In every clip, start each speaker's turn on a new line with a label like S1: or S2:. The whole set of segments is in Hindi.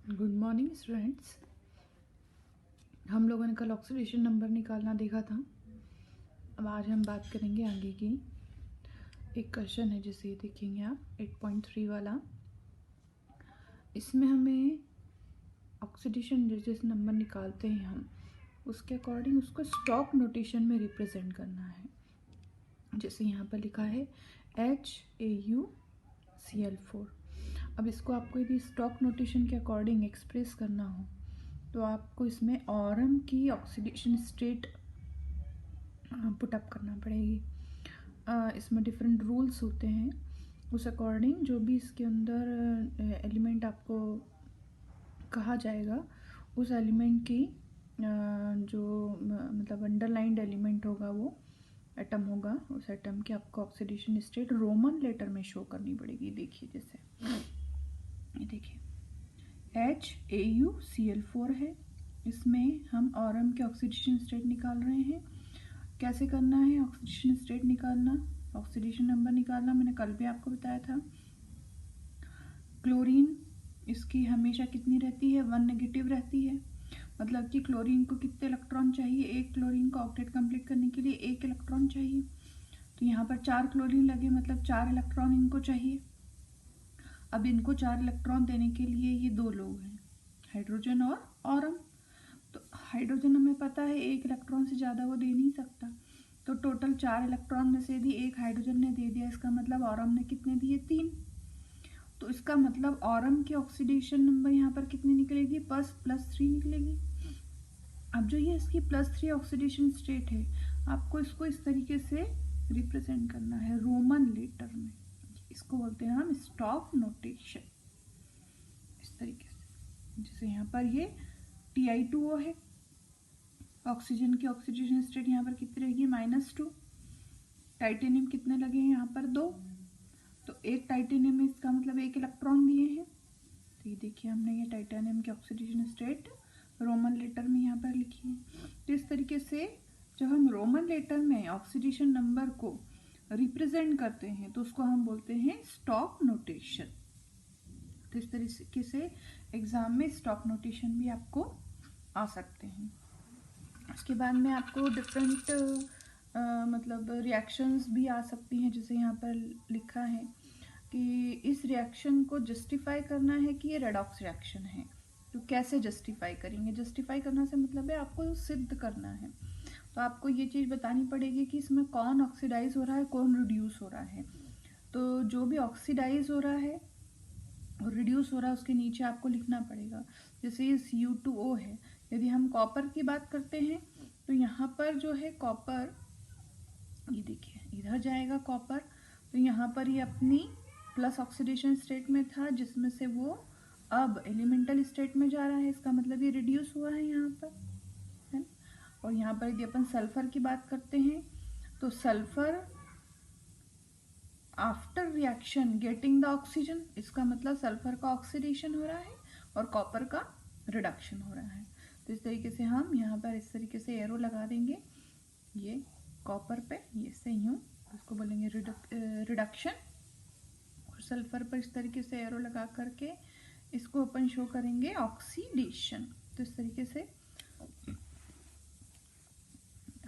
S1: Good morning students. हम लोगों ने कल ऑक्सीडेशन नंबर निकालना देखा था। अब आज हम बात करेंगे आगे की। एक क्वेश्चन है जिसे ये देखेंगे आप 8.3 वाला। इसमें हमें ऑक्सीडेशन जिस नंबर निकालते हैं हम उसके अकॉर्डिंग उसको स्टॉक नोटेशन में रिप्रेजेंट करना है। जैसे यहाँ पर लिखा है HAuCl4। अब इसको आपको यदि स्टॉक नोटेशन के अकॉर्डिंग एक्सप्रेस करना हो तो आपको इसमें ऑरम की ऑक्सीडेशन स्टेट पुटअप करना पड़ेगी। इसमें डिफरेंट रूल्स होते हैं, उस अकॉर्डिंग जो भी इसके अंदर एलिमेंट आपको कहा जाएगा उस एलिमेंट की जो मतलब अंडरलाइंड एलिमेंट होगा वो एटम होगा, उस एटम की आपको ऑक्सीडेशन स्टेट रोमन लेटर में शो करनी पड़ेगी। देखिए जैसे ये देखिए HAuCl4 है, इसमें हम ऑरम के ऑक्सीडेशन स्टेट निकाल रहे हैं। कैसे करना है ऑक्सीडेशन स्टेट निकालना, ऑक्सीडेशन नंबर निकालना, मैंने कल भी आपको बताया था। क्लोरीन इसकी हमेशा कितनी रहती है, 1 नेगेटिव रहती है। मतलब कि क्लोरीन को कितने इलेक्ट्रॉन चाहिए, एक क्लोरीन को ऑक्टेट कंप्लीट करने के लिए 1 इलेक्ट्रॉन चाहिए। तो यहाँ पर 4 क्लोरीन लगे, मतलब 4 इलेक्ट्रॉन इनको चाहिए। अब इनको 4 इलेक्ट्रॉन देने के लिए ये 2 लोग हैं, हाइड्रोजन और ऑरम। तो हाइड्रोजन हमें पता है 1 इलेक्ट्रॉन से ज़्यादा वो दे नहीं सकता, तो टोटल 4 इलेक्ट्रॉन में से यदि 1 हाइड्रोजन ने दे दिया, इसका मतलब ऑरम ने कितने दिए, 3। तो इसका मतलब ऑरम की ऑक्सीडेशन नंबर यहाँ पर कितनी निकलेगी, +3 निकलेगी। अब जो ये इसकी +3 ऑक्सीडेशन स्टेट है, आपको इसको इस तरीके से रिप्रेजेंट करना है रोमन लेटर में। इसको बोलते हैं हम स्टॉक नोटेशन, इस तरीके से। जैसे यहाँ पर ये Ti2O है, ऑक्सीजन की ऑक्सीडेशन स्टेट यहाँ पर कितनी रहेगी, -2। टाइटेनियम कितने लगे हैं यहाँ पर, 2। तो एक टाइटेनियम में इसका मतलब 1 इलेक्ट्रॉन दिए हैं। तो ये देखिए हमने ये टाइटेनियम की ऑक्सीडेशन स्टेट रोमन लेटर में यहाँ पर लिखी है। तो इस तरीके से जब हम रोमन लेटर में ऑक्सीडेशन नंबर को रिप्रेजेंट करते हैं तो उसको हम बोलते हैं स्टॉक नोटेशन। तो इस तरीके से एग्जाम में स्टॉक नोटेशन भी आपको आ सकते हैं। उसके बाद में आपको डिफरेंट मतलब रिएक्शंस भी आ सकती हैं। जैसे यहाँ पर लिखा है कि इस रिएक्शन को जस्टिफाई करना है कि ये रेडॉक्स रिएक्शन है। तो कैसे जस्टिफाई करेंगे, जस्टिफाई करना से मतलब है आपको सिद्ध करना है। तो आपको ये चीज़ बतानी पड़ेगी कि इसमें कौन ऑक्सीडाइज हो रहा है, कौन रिड्यूस हो रहा है। तो जो भी ऑक्सीडाइज हो रहा है और रिड्यूस हो रहा है उसके नीचे आपको लिखना पड़ेगा। जैसे ये Cu2O है, यदि हम कॉपर की बात करते हैं तो यहाँ पर जो है कॉपर, ये देखिए इधर जाएगा कॉपर, तो यहाँ पर ये अपनी प्लस ऑक्सीडेशन स्टेट में था जिसमें से वो अब एलिमेंटल स्टेट में जा रहा है, इसका मतलब ये रिड्यूस हुआ है यहाँ पर, है। और यहाँ पर यदि अपन सल्फर की बात करते हैं तो sulphur after reaction getting the oxygen, इसका मतलब सल्फर का ऑक्सीडेशन हो रहा है और कॉपर का रिडक्शन हो रहा है। तो इस तरीके से हम यहाँ पर इस तरीके से एरो लगा देंगे, ये कॉपर पे ये से यूँ, इसको बोलेंगे रिडक्शन, और सल्फर पर इस तरीके से एरो लगा करके इसको अपन शो करेंगे ऑक्सीडेशन। तो इस तरीके से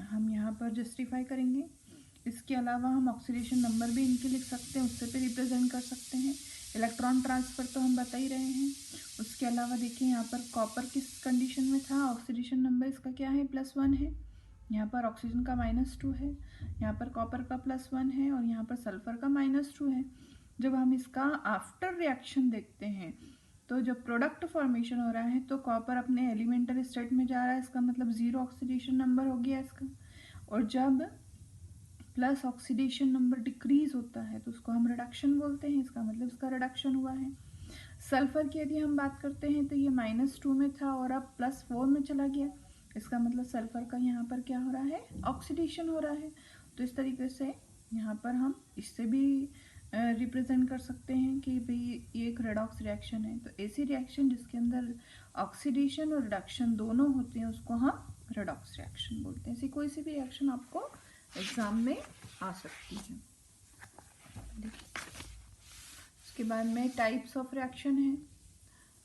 S1: हम यहाँ पर जस्टिफाई करेंगे। इसके अलावा हम ऑक्सीडेशन नंबर भी इनके लिख सकते हैं, उससे भी रिप्रेजेंट कर सकते हैं। इलेक्ट्रॉन ट्रांसफ़र तो हम बता ही रहे हैं। उसके अलावा देखिए यहाँ पर कॉपर किस कंडीशन में था, ऑक्सीडेशन नंबर इसका क्या है, +1 है। यहाँ पर ऑक्सीजन का -2 है, यहाँ पर कॉपर का +1 है और यहाँ पर सल्फर का -2 है। जब हम इसका आफ्टर रिएक्शन देखते हैं तो जब प्रोडक्ट फॉर्मेशन हो रहा है तो कॉपर अपने एलिमेंटल स्टेट में जा रहा है, इसका मतलब 0 ऑक्सीडेशन नंबर हो गया इसका। और जब प्लस ऑक्सीडेशन नंबर डिक्रीज होता है तो उसको हम रिडक्शन बोलते हैं, इसका मतलब इसका रिडक्शन हुआ है। सल्फर की यदि हम बात करते हैं तो ये -2 में था और अब +4 में चला गया, इसका मतलब सल्फर का यहाँ पर क्या हो रहा है, ऑक्सीडेशन हो रहा है। तो इस तरीके से यहाँ पर हम इससे भी रिप्रेजेंट कर सकते हैं कि भाई ये एक रेडॉक्स रिएक्शन है। तो ऐसी रिएक्शन जिसके अंदर ऑक्सीडेशन और रिडक्शन दोनों होते हैं उसको हम रेडॉक्स रिएक्शन बोलते हैं। ऐसी कोई सी भी रिएक्शन आपको एग्जाम में आ सकती है। देखिए उसके बाद में टाइप्स ऑफ रिएक्शन है।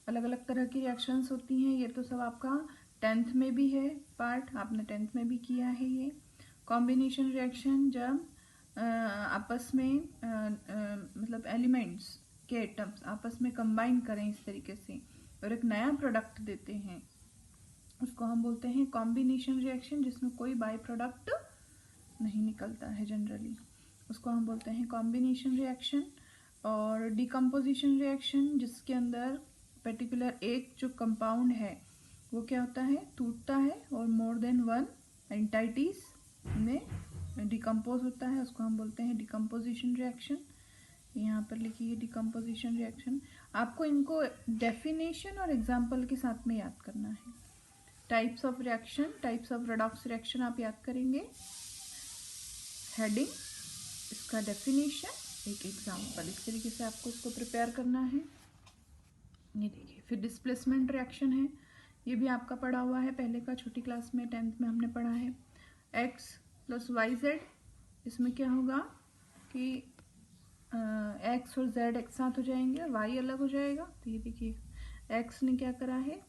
S1: अलग अलग तरह की रिएक्शंस होती हैं। ये तो सब आपका 10th में भी है पार्ट, आपने 10th में भी किया है ये। कॉम्बिनेशन रिएक्शन जब आपस में मतलब एलिमेंट्स के एटम्स आपस में कंबाइन करें इस तरीके से और एक नया प्रोडक्ट देते हैं, उसको हम बोलते हैं कॉम्बिनेशन रिएक्शन, जिसमें कोई बाई प्रोडक्ट नहीं निकलता है जनरली, उसको हम बोलते हैं कॉम्बिनेशन रिएक्शन। और डिकम्पोजिशन रिएक्शन, जिसके अंदर पर्टिकुलर एक जो कंपाउंड है वो क्या होता है, टूटता है और मोर देन वन एंटाइटीज में डिकम्पोज होता है, उसको हम बोलते हैं डिकम्पोजिशन रिएक्शन। यहाँ पर लिखिए डिकम्पोजिशन रिएक्शन। आपको इनको डेफिनेशन और एग्जाम्पल के साथ में याद करना है। Types of reaction, types of redox reaction आप याद करेंगे, हेडिंग, इसका डेफिनेशन, एक एग्जाम्पल, इस तरीके से आपको इसको प्रिपेयर करना है। ये देखिए, फिर डिस्प्लेसमेंट रिएक्शन है, ये भी आपका पढ़ा हुआ है पहले का, छोटी क्लास में 10th में हमने पढ़ा है। x प्लस वाई जेड, इसमें क्या होगा कि x और z एक साथ हो जाएंगे और y अलग हो जाएगा। तो ये देखिए x ने क्या करा है,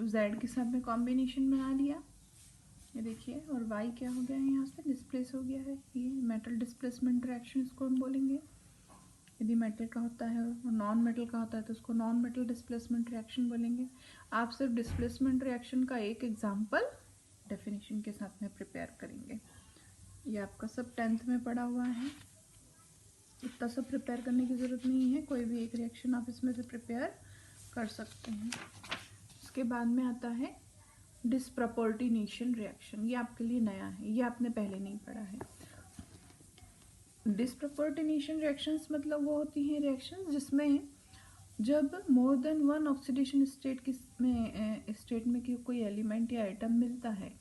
S1: z के साथ में कॉम्बिनेशन बना लिया, ये देखिए, और y क्या हो गया है, यहाँ से डिस्प्लेस हो गया है। ये मेटल डिस्प्लेसमेंट रिएक्शन इसको हम बोलेंगे। यदि मेटल का होता है और नॉन मेटल का होता है तो उसको नॉन मेटल डिस्प्लेसमेंट रिएक्शन बोलेंगे। आप सिर्फ डिस्प्लेसमेंट रिएक्शन का एक एग्जाम्पल डेफिनेशन के साथ में प्रिपेयर करेंगे। ये आपका सब 10th में पढ़ा हुआ है, इतना सब प्रिपेयर करने की ज़रूरत नहीं है, कोई भी एक रिएक्शन आप इसमें से प्रिपेयर कर सकते हैं। उसके बाद में आता है डिसप्रपोर्टिनेशन रिएक्शन, ये आपके लिए नया है, ये आपने पहले नहीं पढ़ा है। डिसप्रपोर्टिनेशन रिएक्शंस मतलब वो होती हैं रिएक्शंस जिसमें जब more than one oxidation state में कोई एलिमेंट या एटम मिलता है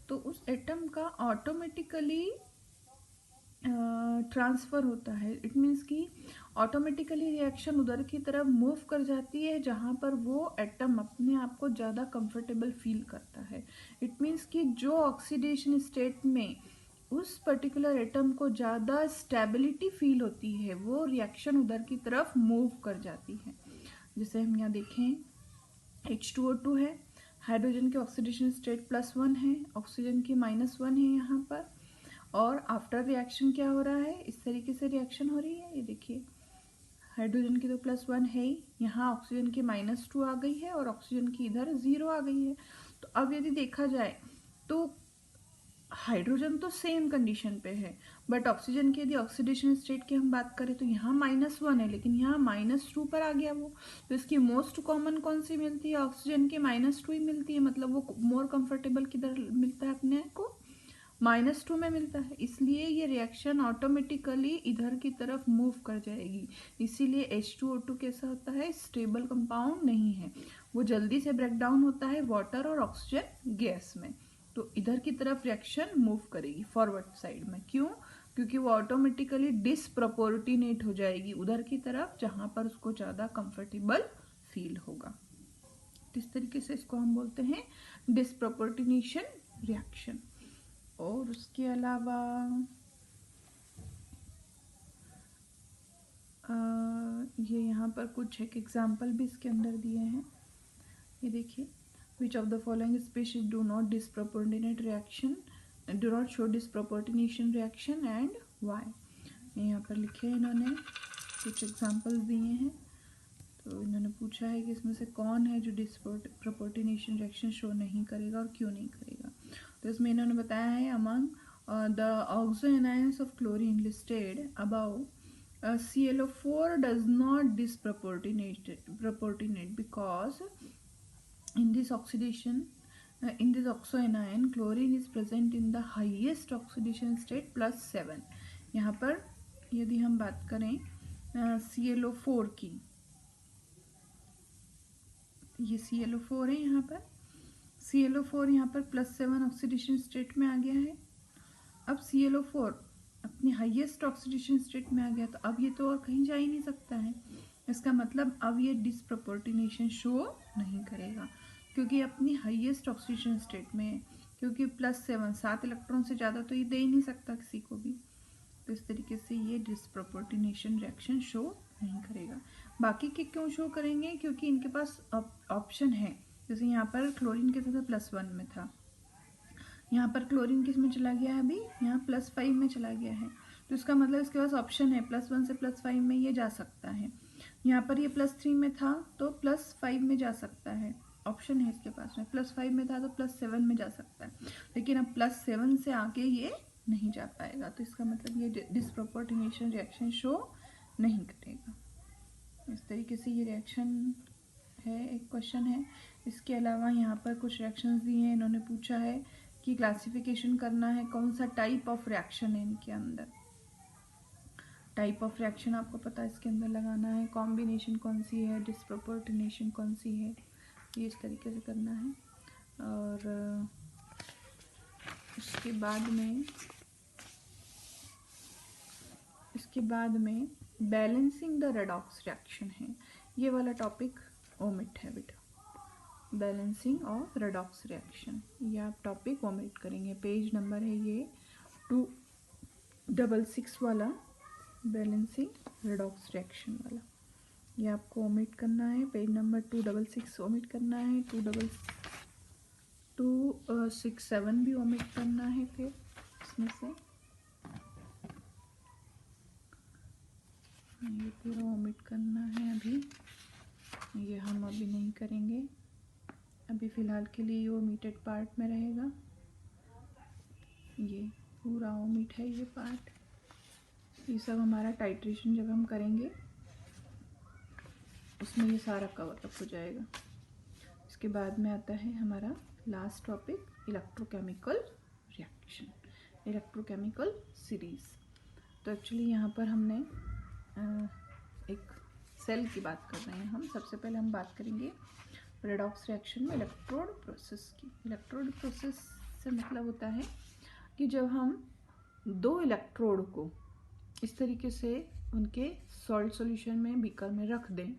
S1: तो उस एटम का ऑटोमेटिकली ट्रांसफ़र होता है। इट मीन्स कि ऑटोमेटिकली रिएक्शन उधर की तरफ मूव कर जाती है जहाँ पर वो एटम अपने आप को ज़्यादा कंफर्टेबल फील करता है। इट मीन्स कि जो ऑक्सीडेशन स्टेट में उस पर्टिकुलर एटम को ज़्यादा स्टेबिलिटी फील होती है वो रिएक्शन उधर की तरफ मूव कर जाती है। जैसे हम यहाँ देखें H2O2 है, हाइड्रोजन के ऑक्सीडेशन स्टेट +1 है, ऑक्सीजन की -1 है यहाँ पर, और आफ्टर रिएक्शन क्या हो रहा है, इस तरीके से रिएक्शन हो रही है। ये देखिए हाइड्रोजन की तो +1 है ही, यहाँ ऑक्सीजन की -2 आ गई है और ऑक्सीजन की इधर 0 आ गई है। तो अब यदि देखा जाए तो हाइड्रोजन तो सेम कंडीशन पे है, बट ऑक्सीजन की यदि ऑक्सीडेशन स्टेट की हम बात करें तो यहाँ -1 है लेकिन यहाँ -2 पर आ गया वो। तो इसकी मोस्ट कॉमन कौन सी मिलती है, ऑक्सीजन की -2 ही मिलती है, मतलब वो मोर कंफर्टेबल किधर मिलता है अपने को, -2 में मिलता है, इसलिए ये रिएक्शन ऑटोमेटिकली इधर की तरफ मूव कर जाएगी। इसीलिए H2O2 कैसा होता है, स्टेबल कंपाउंड नहीं है, वो जल्दी से ब्रेक डाउन होता है वाटर और ऑक्सीजन गैस में, तो इधर की तरफ रिएक्शन मूव करेगी फॉरवर्ड साइड में। क्यों, क्योंकि वो ऑटोमेटिकली डिसप्रपोर्टिनेट हो जाएगी उधर की तरफ जहाँ पर उसको ज़्यादा कंफर्टेबल फील होगा। इस तरीके से इसको हम बोलते हैं डिसप्रपोर्टिनेशन रिएक्शन। और उसके अलावा ये यहाँ पर कुछ एक एग्जाम्पल भी इसके अंदर दिए हैं। ये देखिए, which of the following species do not disproportionate reaction, do not show disproportionation reaction and Y. यहाँ पर लिखे हैं इन्होंने, कुछ एग्जाम्पल्स दिए हैं, तो इन्होंने पूछा है कि इसमें से कौन है जो डिसप्रपोर्टिनेशन रिएक्शन शो नहीं करेगा और क्यों नहीं करेगा। तो इसमें इन्होंने बताया है among the oxoanions of chlorine listed above, ClO4 does not disproportionate because in this in this oxoanion chlorine is present in the highest oxidation state +7। यहाँ पर यदि हम बात करें ClO4 की, ये ClO4 है, यहाँ पर ClO4 यहाँ पर +7 ऑक्सीडेशन स्टेट में आ गया है। अब ClO4 अपनी हाईएस्ट ऑक्सीडेशन स्टेट में आ गया, तो अब ये तो और कहीं जा ही नहीं सकता है, इसका मतलब अब ये डिसप्रपोर्टिनेशन शो नहीं करेगा क्योंकि अपनी हाईएस्ट ऑक्सीडेशन स्टेट में है, क्योंकि +7 7 इलेक्ट्रॉन से ज़्यादा तो ये दे ही नहीं सकता किसी को भी। तो इस तरीके से ये डिस्प्रोपोर्टिनेशन रिएक्शन शो नहीं करेगा। बाकी के क्यों शो करेंगे? क्योंकि इनके पास ऑप्शन है। जैसे यहाँ पर क्लोरीन के साथ +1 में था, यहाँ पर क्लोरीन किस में चला गया है? अभी यहाँ +5 में चला गया है। तो इसका मतलब इसके पास ऑप्शन है, +1 से +5 में ये जा सकता है। यहाँ पर ये +3 में था तो +5 में जा सकता है, ऑप्शन है इसके पास में। +5 में था तो +7 में जा सकता है, लेकिन अब +7 से आगे ये नहीं जा पाएगा। तो इसका मतलब ये डिस्प्रोपोर्टिनेशन रिएक्शन शो नहीं करेगा। इस तरीके से ये रिएक्शन है, एक क्वेश्चन है। इसके अलावा यहाँ पर कुछ रिएक्शंस दिए हैं, इन्होंने पूछा है कि क्लासिफिकेशन करना है कौन सा टाइप ऑफ रिएक्शन है इनके अंदर। टाइप ऑफ रिएक्शन आपको पता है इसके अंदर लगाना है, कॉम्बिनेशन कौन सी है, डिस्प्रोपोर्टिनेशन कौन सी है, ये इस तरीके से करना है। और इसके बाद में बैलेंसिंग द रेडॉक्स रिएक्शन है, ये वाला टॉपिक ओमिट है बेटा। बैलेंसिंग ऑफ रेडॉक्स रिएक्शन, ये आप टॉपिक ओमिट करेंगे। पेज नंबर है ये 266 वाला, बैलेंसिंग रेडॉक्स रिएक्शन वाला, ये आपको ओमिट करना है। पेज नंबर 266 ओमिट करना है, 267 भी ओमिट करना है। फिर इसमें से ये पूरा ओमिट करना है। अभी ये हम अभी नहीं करेंगे, अभी फ़िलहाल के लिए ये ओमिटेड पार्ट में रहेगा। ये पूरा ओमिट है ये पार्ट। ये सब हमारा टाइट्रेशन जब हम करेंगे उसमें ये सारा कवर अप हो जाएगा। इसके बाद में आता है हमारा last topic, electrochemical reaction, electrochemical series. तो एक्चुअली यहाँ पर हमने एक सेल की बात कर रहे हैं हम। सबसे पहले हम बात करेंगे रेडॉक्स रिएक्शन में इलेक्ट्रोड प्रोसेस की। इलेक्ट्रोड प्रोसेस से मतलब होता है कि जब हम दो इलेक्ट्रोड को इस तरीके से उनके सॉल्ट सॉल्यूशन में बीकर में रख दें,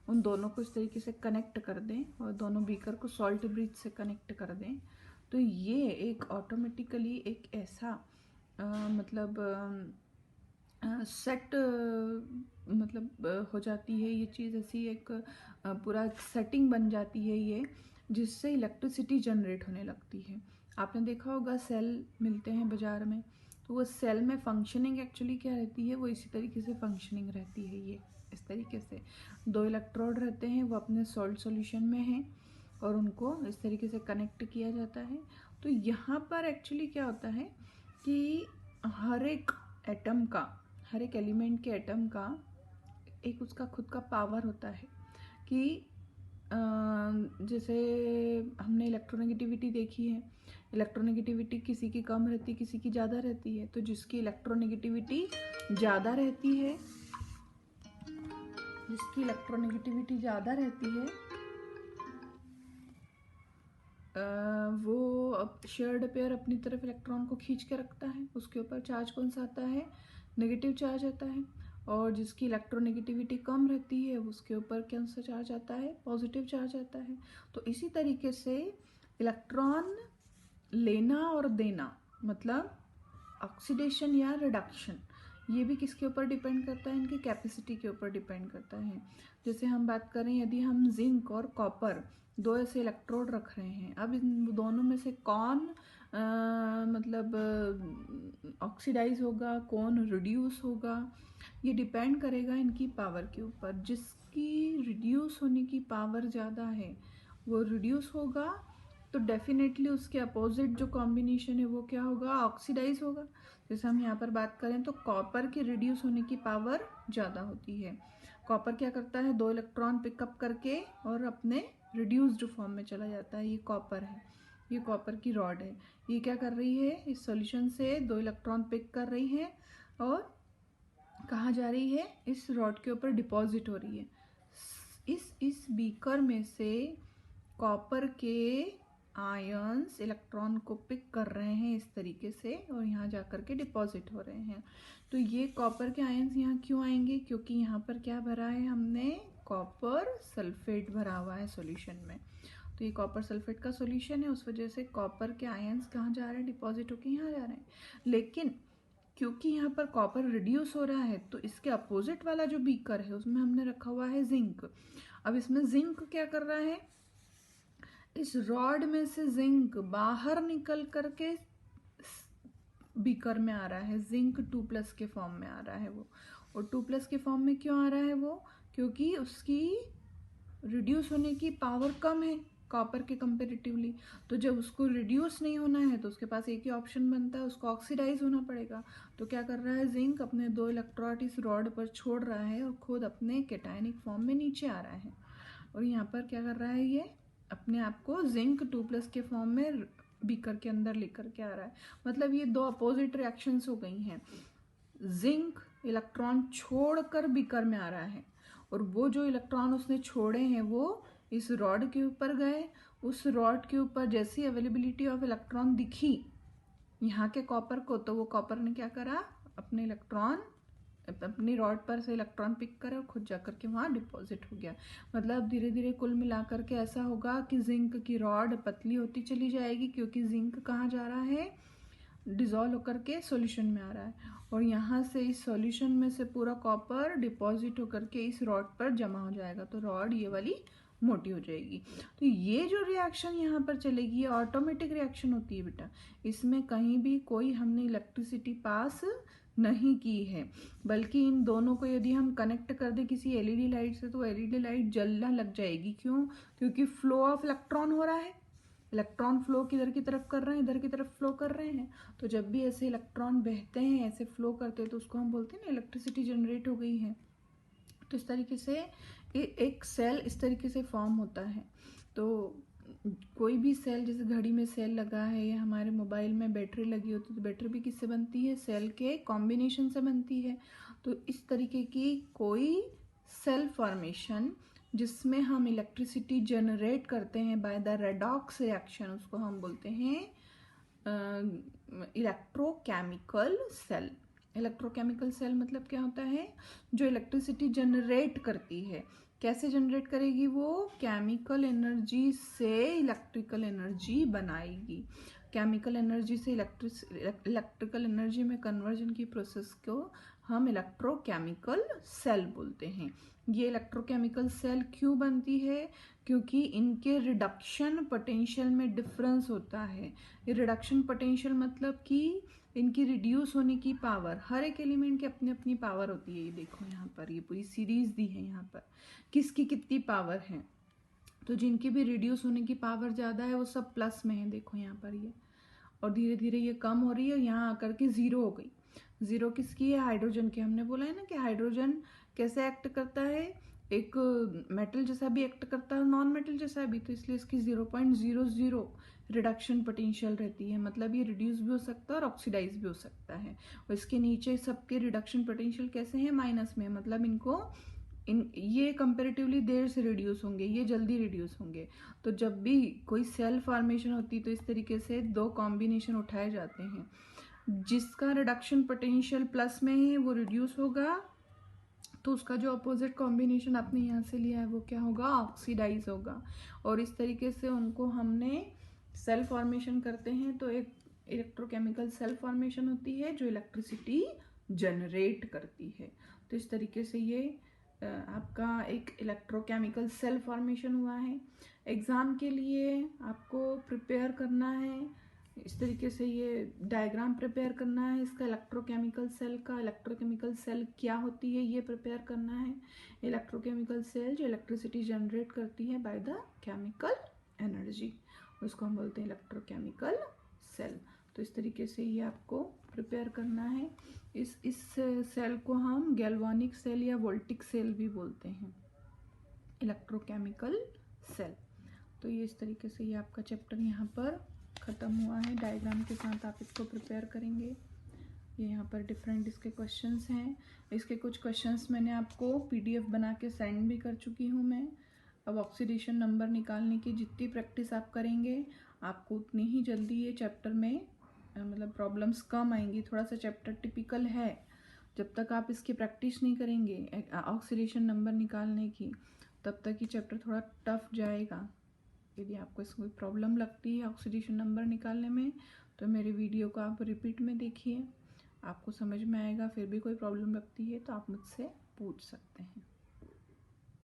S1: उन दोनों को इस तरीके से कनेक्ट कर दें और दोनों बीकर को सॉल्ट ब्रिज से कनेक्ट कर दें, तो ये एक ऑटोमेटिकली एक ऐसा सेट हो जाती है ये चीज़, ऐसी एक पूरा सेटिंग बन जाती है ये, जिससे इलेक्ट्रिसिटी जनरेट होने लगती है। आपने देखा होगा सेल मिलते हैं बाज़ार में, तो वो सेल में फंक्शनिंग एक्चुअली क्या रहती है, वो इसी तरीके से फंक्शनिंग रहती है। ये इस तरीके से दो इलेक्ट्रोड रहते हैं, वो अपने सॉल्ट सॉल्यूशन में हैं और उनको इस तरीके से कनेक्ट किया जाता है। तो यहाँ पर एक्चुअली क्या होता है कि हर एक एटम का, हर एक एलिमेंट के एटम का एक उसका खुद का पावर होता है कि जैसे हमने इलेक्ट्रोनेगेटिविटी देखी है, इलेक्ट्रोनेगेटिविटी किसी की कम रहती है, किसी की ज़्यादा रहती है। तो जिसकी इलेक्ट्रोनेगेटिविटी ज़्यादा रहती है, जिसकी इलेक्ट्रोनेगेटिविटी ज़्यादा रहती है वो शेयर्ड पेयर अपनी तरफ इलेक्ट्रॉन को खींच के रखता है, उसके ऊपर चार्ज कौन सा आता है, नेगेटिव चार्ज आता है। और जिसकी इलेक्ट्रोनेगेटिविटी कम रहती है उसके ऊपर कौन सा चार्ज आता है, पॉजिटिव चार्ज आता है। तो इसी तरीके से इलेक्ट्रॉन लेना और देना, मतलब ऑक्सीडेशन या रिडक्शन, ये भी किसके ऊपर डिपेंड करता है, इनकी कैपेसिटी के ऊपर डिपेंड करता है। जैसे हम बात करें, यदि हम जिंक और कॉपर दो ऐसे इलेक्ट्रोड रख रहे हैं, अब इन दोनों में से कौन ऑक्सीडाइज होगा, कौन रिड्यूस होगा, ये डिपेंड करेगा इनकी पावर के ऊपर। जिसकी रिड्यूस होने की पावर ज़्यादा है वो रिड्यूस होगा, तो डेफिनेटली उसके अपोजिट जो कॉम्बिनेशन है वो क्या होगा, ऑक्सीडाइज होगा। जैसे हम यहाँ पर बात करें तो कॉपर की रिड्यूस होने की पावर ज़्यादा होती है। कॉपर क्या करता है, दो इलेक्ट्रॉन पिकअप करके और अपने रिड्यूस्ड फॉर्म में चला जाता है। ये कॉपर है, ये कॉपर की रॉड है, ये क्या कर रही है, इस सॉल्यूशन से दो इलेक्ट्रॉन पिक कर रही है और कहाँ जा रही है, इस रॉड के ऊपर डिपॉजिट हो रही है। इस बीकर में से कॉपर के आयंस इलेक्ट्रॉन को पिक कर रहे हैं इस तरीके से और यहाँ जा कर के डिपॉजिट हो रहे हैं। तो ये कॉपर के आयंस यहाँ क्यों आएंगे, क्योंकि यहाँ पर क्या भरा है, हमने कॉपर सल्फेट भरा हुआ है सॉल्यूशन में। तो ये कॉपर सल्फेट का सॉल्यूशन है, उस वजह से कॉपर के आयंस कहाँ जा रहे हैं, डिपॉजिट होके यहाँ जा रहे हैं। लेकिन क्योंकि यहाँ पर कॉपर रिड्यूस हो रहा है तो इसके अपोजिट वाला जो बीकर है उसमें हमने रखा हुआ है जिंक। अब इसमें जिंक क्या कर रहा है, इस रॉड में से जिंक बाहर निकल करके बीकर में आ रहा है, जिंक 2+ के फॉर्म में आ रहा है वो। और 2+ के फॉर्म में क्यों आ रहा है वो, क्योंकि उसकी रिड्यूस होने की पावर कम है कॉपर के कंपेरेटिवली। तो जब उसको रिड्यूस नहीं होना है तो उसके पास एक ही ऑप्शन बनता है, उसको ऑक्सीडाइज होना पड़ेगा। तो क्या कर रहा है, जिंक अपने 2 इलेक्ट्रोड इस रॉड पर छोड़ रहा है और खुद अपने कैटायनिक फॉर्म में नीचे आ रहा है। और यहाँ पर क्या कर रहा है, ये अपने आप को जिंक 2+ के फॉर्म में बीकर के अंदर लेकर के आ रहा है। मतलब ये 2 अपोजिट रिएक्शंस हो गई हैं। जिंक इलेक्ट्रॉन छोड़कर बीकर में आ रहा है और वो जो इलेक्ट्रॉन उसने छोड़े हैं वो इस रॉड के ऊपर गए। उस रॉड के ऊपर जैसी अवेलेबिलिटी ऑफ इलेक्ट्रॉन दिखी यहाँ के कॉपर को, तो वो कॉपर ने क्या करा, अपने इलेक्ट्रॉन अपनी रॉड पर से इलेक्ट्रॉन पिक करे और खुद जाकर के वहाँ डिपॉजिट हो गया। मतलब धीरे धीरे कुल मिलाकर के ऐसा होगा कि जिंक की रॉड पतली होती चली जाएगी, क्योंकि जिंक कहाँ जा रहा है, डिजोल्व होकर के सॉल्यूशन में आ रहा है। और यहाँ से इस सॉल्यूशन में से पूरा कॉपर डिपॉजिट होकर के इस रॉड पर जमा हो जाएगा, तो रॉड ये वाली मोटी हो जाएगी। तो ये जो रिएक्शन यहाँ पर चलेगी ये ऑटोमेटिक रिएक्शन होती है बेटा, इसमें कहीं भी कोई हमने इलेक्ट्रिसिटी पास नहीं की है, बल्कि इन दोनों को यदि हम कनेक्ट कर दें किसी एलईडी लाइट से तो एलईडी लाइट जलना लग जाएगी। क्यों, क्योंकि फ्लो ऑफ इलेक्ट्रॉन हो रहा है, इलेक्ट्रॉन फ्लो किधर की तरफ कर रहे हैं, इधर की तरफ फ्लो कर रहे हैं। तो जब भी ऐसे इलेक्ट्रॉन बहते हैं, ऐसे फ्लो करते हैं, तो उसको हम बोलते हैं ना इलेक्ट्रिसिटी जनरेट हो गई है। तो इस तरीके से एक सेल इस तरीके से फॉर्म होता है। तो कोई भी सेल, जैसे घड़ी में सेल लगा है या हमारे मोबाइल में बैटरी लगी होती है, तो बैटरी भी किससे बनती है, सेल के कॉम्बिनेशन से बनती है। तो इस तरीके की कोई सेल फॉर्मेशन जिसमें हम इलेक्ट्रिसिटी जनरेट करते हैं बाय द रेडॉक्स रिएक्शन, उसको हम बोलते हैं इलेक्ट्रोकेमिकल सेल। इलेक्ट्रोकेमिकल सेल मतलब क्या होता है, जो इलेक्ट्रिसिटी जनरेट करती है। कैसे जनरेट करेगी, वो केमिकल एनर्जी से इलेक्ट्रिकल एनर्जी बनाएगी। केमिकल एनर्जी से इलेक्ट्रिकल एनर्जी में कन्वर्जन की प्रोसेस को हम इलेक्ट्रोकेमिकल सेल बोलते हैं। ये इलेक्ट्रोकेमिकल सेल क्यों बनती है, क्योंकि इनके रिडक्शन पोटेंशियल में डिफरेंस होता है। ये रिडक्शन पोटेंशियल मतलब कि इनकी रिड्यूस होने की पावर, हर एक एलिमेंट की अपनी अपनी पावर होती है। ये देखो यहाँ पर ये पूरी सीरीज दी है, यहाँ पर किसकी कितनी पावर है। तो जिनकी भी रिड्यूस होने की पावर ज़्यादा है वो सब प्लस में है, देखो यहाँ पर ये। और धीरे धीरे ये कम हो रही है, यहाँ आकर के ज़ीरो हो गई। ज़ीरो किसकी है, हाइड्रोजन की। हमने बोला है ना कि हाइड्रोजन कैसे एक्ट करता है, एक मेटल जैसा भी एक्ट करता है, नॉन मेटल जैसा भी। तो इसलिए इसकी 0.00 रिडक्शन पोटेंशियल रहती है। मतलब ये रिड्यूस भी हो सकता है और ऑक्सीडाइज भी हो सकता है। और इसके नीचे सबके रिडक्शन पोटेंशियल कैसे हैं, माइनस में। मतलब इनको ये कंपेरेटिवली देर से रिड्यूस होंगे, ये जल्दी रिड्यूस होंगे। तो जब भी कोई सेल फॉर्मेशन होती है तो इस तरीके से 2 कॉम्बिनेशन उठाए जाते हैं। जिसका रिडक्शन पोटेंशियल प्लस में है वो रिड्यूस होगा, तो उसका जो अपोजिट कॉम्बिनेशन आपने यहाँ से लिया है वो क्या होगा, ऑक्सीडाइज होगा। और इस तरीके से उनको हमने सेल फॉर्मेशन करते हैं। तो एक इलेक्ट्रोकेमिकल सेल फॉर्मेशन होती है जो इलेक्ट्रिसिटी जनरेट करती है। तो इस तरीके से ये आपका एक इलेक्ट्रोकेमिकल सेल फॉर्मेशन हुआ है। एग्ज़ाम के लिए आपको प्रिपेयर करना है, इस तरीके से ये डायग्राम प्रिपेयर करना है इसका इलेक्ट्रोकेमिकल सेल का। इलेक्ट्रोकेमिकल सेल क्या होती है ये प्रिपेयर करना है। इलेक्ट्रोकेमिकल सेल जो इलेक्ट्रिसिटी जनरेट करती है बाय द केमिकल एनर्जी, उसको हम बोलते हैं इलेक्ट्रोकेमिकल सेल। तो इस तरीके से ये आपको प्रिपेयर करना है। इस सेल को हम गैल्वानिक सेल या वोल्टिक सेल भी बोलते हैं, इलेक्ट्रोकेमिकल सेल। तो ये इस तरीके से ये आपका चैप्टर यहाँ पर ख़त्म हुआ है। डायग्राम के साथ आप इसको प्रिपेयर करेंगे। ये यहाँ पर डिफरेंट इसके क्वेश्चंस हैं। इसके कुछ क्वेश्चंस मैंने आपको पीडीएफ बना के सेंड भी कर चुकी हूँ मैं। अब ऑक्सीडेशन नंबर निकालने की जितनी प्रैक्टिस आप करेंगे आपको उतनी ही जल्दी ये चैप्टर में मतलब प्रॉब्लम्स कम आएंगी। थोड़ा सा चैप्टर टिपिकल है, जब तक आप इसकी प्रैक्टिस नहीं करेंगे ऑक्सीडेशन नंबर निकालने की तब तक ये चैप्टर थोड़ा टफ जाएगा। यदि आपको इसको कोई प्रॉब्लम लगती है ऑक्सीडेशन नंबर निकालने में तो मेरे वीडियो को आप रिपीट में देखिए। आपको समझ में आएगा। फिर भी कोई प्रॉब्लम लगती है तो आप मुझसे पूछ सकते हैं।